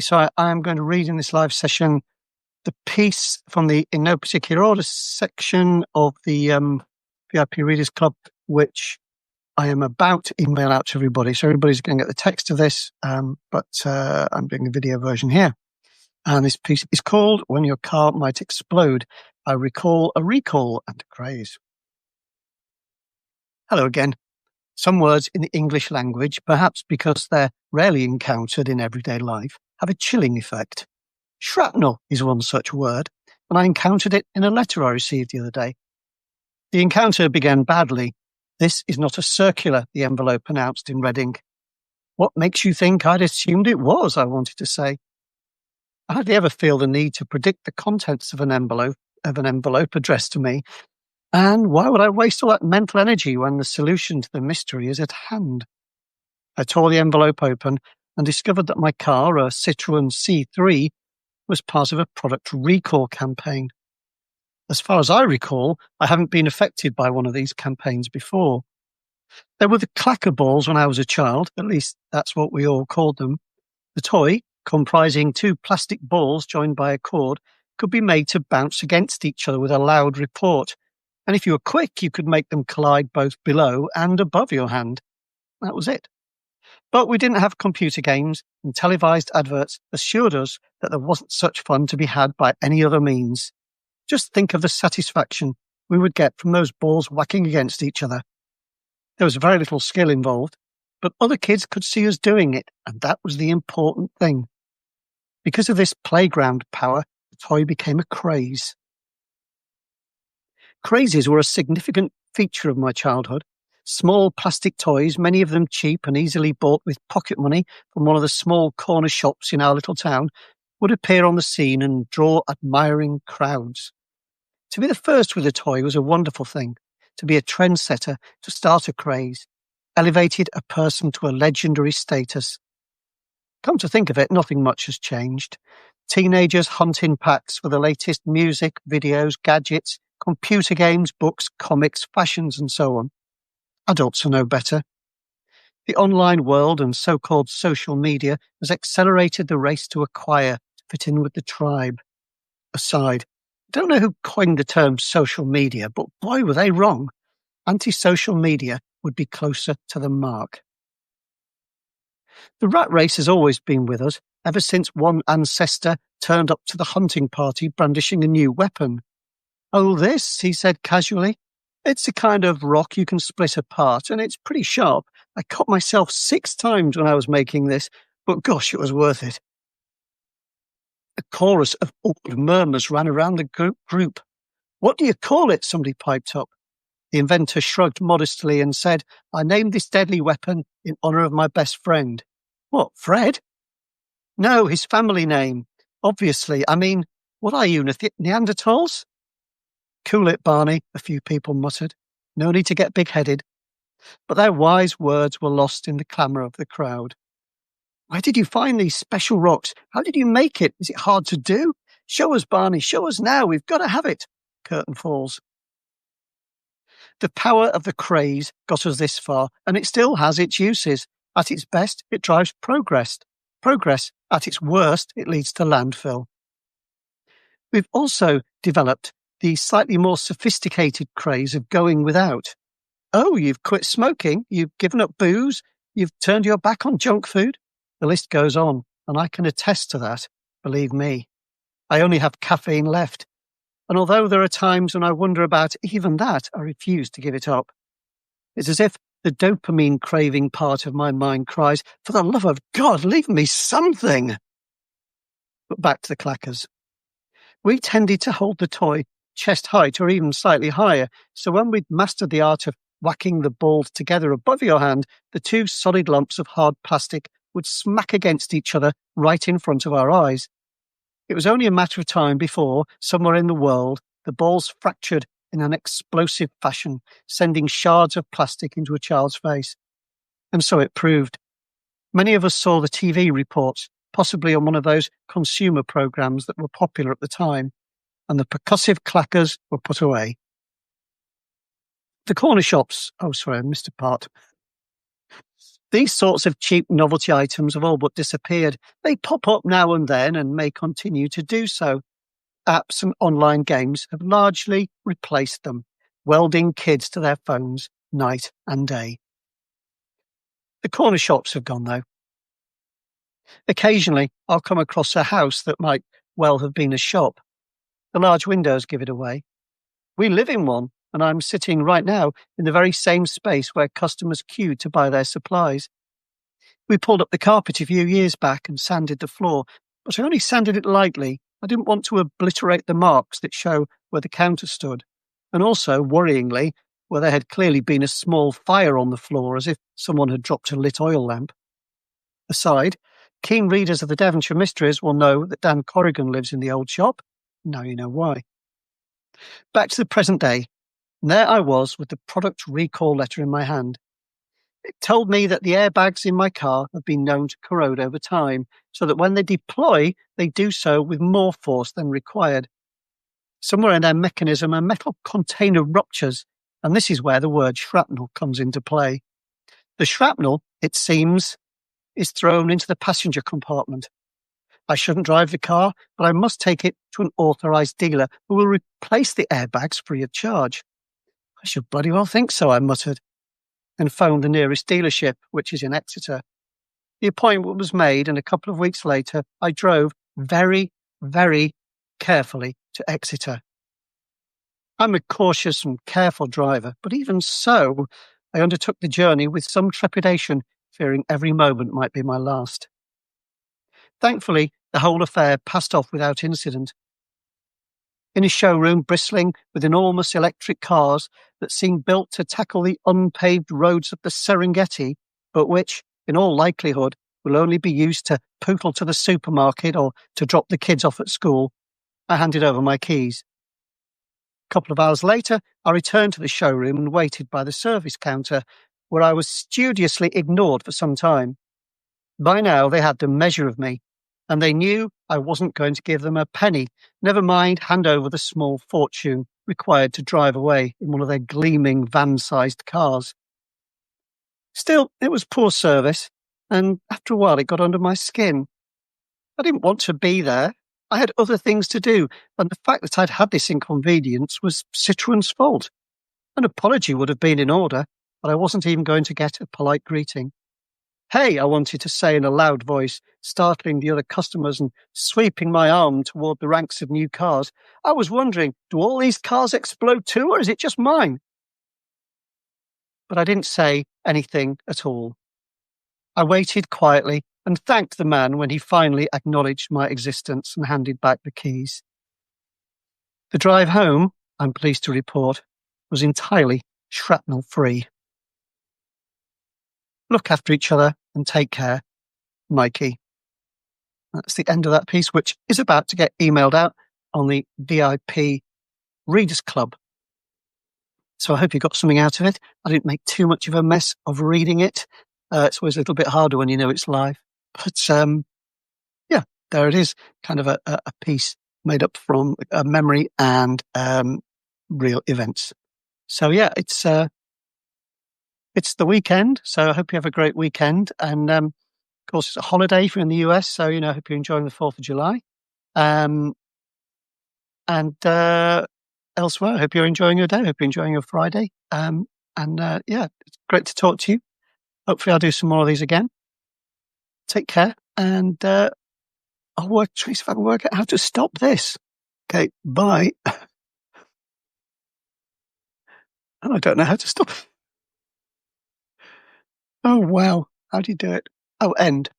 So I am going to read in this live session the piece from the In No Particular Order section of the VIP Readers Club, which I am about to email out to everybody. So everybody's going to get the text of this, but I'm doing a video version here. And this piece is called When Your Car Might Explode. I recall a recall and a craze. Hello again. Some words in the English language, perhaps because they're rarely encountered in everyday life, have a chilling effect. Shrapnel is one such word, and I encountered it in a letter I received the other day. The encounter began badly. This is not a circular, the envelope announced in red ink. What makes you think I'd assumed it was, I wanted to say. I hardly ever feel the need to predict the contents of an envelope addressed to me, and why would I waste all that mental energy when the solution to the mystery is at hand? I tore the envelope open and discovered that my car, a Citroën C3, was part of a product recall campaign. As far as I recall, I haven't been affected by one of these campaigns before. There were the clacker balls when I was a child, at least that's what we all called them. The toy, comprising two plastic balls joined by a cord, could be made to bounce against each other with a loud report, and if you were quick, you could make them collide both below and above your hand. That was it. But we didn't have computer games, and televised adverts assured us that there wasn't such fun to be had by any other means. Just think of the satisfaction we would get from those balls whacking against each other. There was very little skill involved, but other kids could see us doing it, and that was the important thing. Because of this playground power, the toy became a craze. Crazes were a significant feature of my childhood. Small plastic toys, many of them cheap and easily bought with pocket money from one of the small corner shops in our little town, would appear on the scene and draw admiring crowds. To be the first with a toy was a wonderful thing. To be a trendsetter, to start a craze, elevated a person to a legendary status. Come to think of it, nothing much has changed. Teenagers hunt in packs for the latest music, videos, gadgets, computer games, books, comics, fashions, and so on. Adults are no better. The online world and so-called social media has accelerated the race to acquire, to fit in with the tribe. Aside, I don't know who coined the term social media, but boy, were they wrong. Anti-social media would be closer to the mark. The rat race has always been with us, ever since one ancestor turned up to the hunting party brandishing a new weapon. "Oh, this," he said casually. "It's a kind of rock you can split apart, and it's pretty sharp. I cut myself 6 times when I was making this, but gosh, it was worth it." A chorus of awed murmurs ran around the group. "What do you call it?" somebody piped up. The inventor shrugged modestly and said, "I named this deadly weapon in honor of my best friend." "What, Fred?" "No, his family name. Obviously, I mean, what are you, Neanderthals?" "Cool it, Barney," a few people muttered. "No need to get big-headed." But their wise words were lost in the clamour of the crowd. "Where did you find these special rocks? How did you make it? Is it hard to do? Show us, Barney, show us now. We've got to have it." Curtain falls. The power of the craze got us this far, and it still has its uses. At its best, it drives progress. At its worst, it leads to landfill. We've also developed the slightly more sophisticated craze of going without. Oh, you've quit smoking, you've given up booze, you've turned your back on junk food. The list goes on, and I can attest to that, believe me. I only have caffeine left, and although there are times when I wonder about even that, I refuse to give it up. It's as if the dopamine craving part of my mind cries, "For the love of God, leave me something." But back to the clackers. We tended to hold the toy chest height or even slightly higher, so when we'd mastered the art of whacking the balls together above your hand, the 2 solid lumps of hard plastic would smack against each other right in front of our eyes. It was only a matter of time before, somewhere in the world, the balls fractured in an explosive fashion, sending shards of plastic into a child's face. And so it proved. Many of us saw the TV reports, possibly on one of those consumer programs that were popular at the time, and the percussive clackers were put away. The corner shops, oh sorry, I missed a part. These sorts of cheap novelty items have all but disappeared. They pop up now and then and may continue to do so. Apps and online games have largely replaced them, welding kids to their phones night and day. The corner shops have gone, though. Occasionally, I'll come across a house that might well have been a shop. The large windows give it away. We live in one, and I'm sitting right now in the very same space where customers queued to buy their supplies. We pulled up the carpet a few years back and sanded the floor, but I only sanded it lightly. I didn't want to obliterate the marks that show where the counter stood, and also, worryingly, where there had clearly been a small fire on the floor, as if someone had dropped a lit oil lamp. Aside, keen readers of the Devonshire Mysteries will know that Dan Corrigan lives in the old shop. Now you know why. Back to the present day. And there I was with the product recall letter in my hand. It told me that the airbags in my car have been known to corrode over time, so that when they deploy, they do so with more force than required. Somewhere in their mechanism, a metal container ruptures, and this is where the word shrapnel comes into play. The shrapnel, it seems, is thrown into the passenger compartment. I shouldn't drive the car, but I must take it to an authorised dealer who will replace the airbags free of charge. I should bloody well think so, I muttered, and phoned the nearest dealership, which is in Exeter. The appointment was made, and a couple of weeks later, I drove very, very carefully to Exeter. I'm a cautious and careful driver, but even so, I undertook the journey with some trepidation, fearing every moment might be my last. Thankfully, the whole affair passed off without incident. In a showroom bristling with enormous electric cars that seemed built to tackle the unpaved roads of the Serengeti, but which, in all likelihood, will only be used to pootle to the supermarket or to drop the kids off at school, I handed over my keys. A couple of hours later, I returned to the showroom and waited by the service counter, where I was studiously ignored for some time. By now, they had the measure of me, and they knew I wasn't going to give them a penny, never mind hand over the small fortune required to drive away in one of their gleaming van-sized cars. Still, it was poor service, and after a while it got under my skin. I didn't want to be there. I had other things to do, and the fact that I'd had this inconvenience was Citroen's fault. An apology would have been in order, but I wasn't even going to get a polite greeting. Hey, I wanted to say in a loud voice, startling the other customers and sweeping my arm toward the ranks of new cars. I was wondering, do all these cars explode too, or is it just mine? But I didn't say anything at all. I waited quietly and thanked the man when he finally acknowledged my existence and handed back the keys. The drive home, I'm pleased to report, was entirely shrapnel-free. Look after each other and take care, Mikey. That's the end of that piece, which is about to get emailed out on the VIP Readers Club. So I hope you got something out of it. I didn't make too much of a mess of reading it. It's always a little bit harder when you know it's live. But yeah, there it is. Kind of a piece made up from memory and real events. So yeah, it's the weekend. So I hope you have a great weekend. And of course, it's a holiday if you're in the US. So, I hope you're enjoying the 4th of July. And elsewhere, I hope you're enjoying your day. I hope you're enjoying your Friday. Yeah, it's great to talk to you. Hopefully I'll do some more of these again. Take care, and I'll trace if I can work out how to stop this. Okay, bye. And I don't know how to stop. Oh, wow. How do you do it? Oh, end.